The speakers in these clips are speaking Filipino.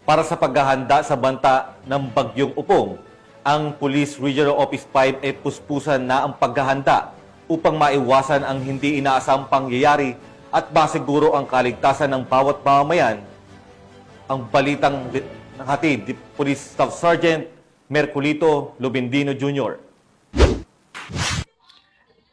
Para sa paghahanda sa banta ng Bagyong Upong, ang Police Regional Office 5 ay puspusan na ang paghahanda upang maiwasan ang hindi inaasang pangyayari at masiguro ang kaligtasan ng bawat mamamayan. Ang balitang hatid ni Police Staff Sergeant Merculito Lubindino Jr.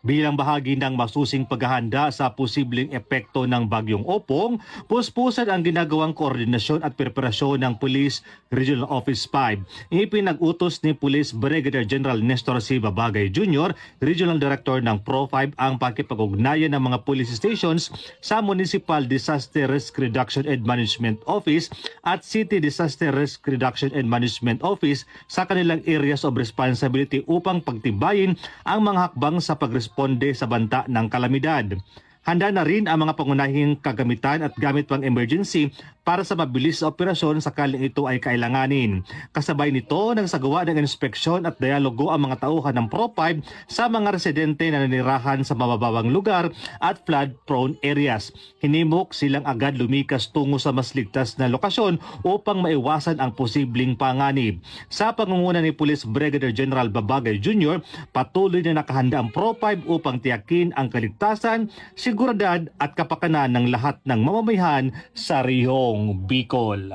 Bilang bahagi ng masusing paghahanda sa posibleng epekto ng Bagyong Opong, puspusan ang ginagawang koordinasyon at preparasyon ng Police Regional Office 5. Ipinag-utos ni Police Brigadier General Nestor C. Babagay Jr., Regional Director ng Pro-5, ang pakipag-ugnayan ng mga police stations sa Municipal Disaster Risk Reduction and Management Office at City Disaster Risk Reduction and Management Office sa kanilang areas of responsibility upang pagtibayin ang mga hakbang sa pagresponde sa banta ng kalamidad. Handa na rin ang mga pangunahing kagamitan at gamit pang emergency para sa mabilis na operasyon sakaling ito ay kailanganin. Kasabay nito, nagsagawa ng inspeksyon at dialogo ang mga tauhan ng Pro-5 sa mga residente na nanirahan sa mababawang lugar at flood-prone areas. Hinimok silang agad lumikas tungo sa mas ligtas na lokasyon upang maiwasan ang posibleng panganib. Sa pangunguna ni Police Brigadier General Babagay Jr., patuloy na nakahanda ang Pro-5 upang tiyakin ang kaligtasan, seguridad at kapakanan ng lahat ng mamamayan sa rehong Bicol.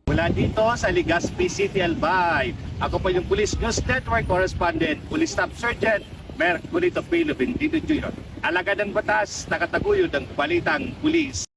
Mula dito sa Legazpi City, Albay, ako po yung Police News Network Correspondent, Police Staff Sergeant Merculito P. Lubindino Jr. Alagad ng batas, nakataguyod ng balitang pulis.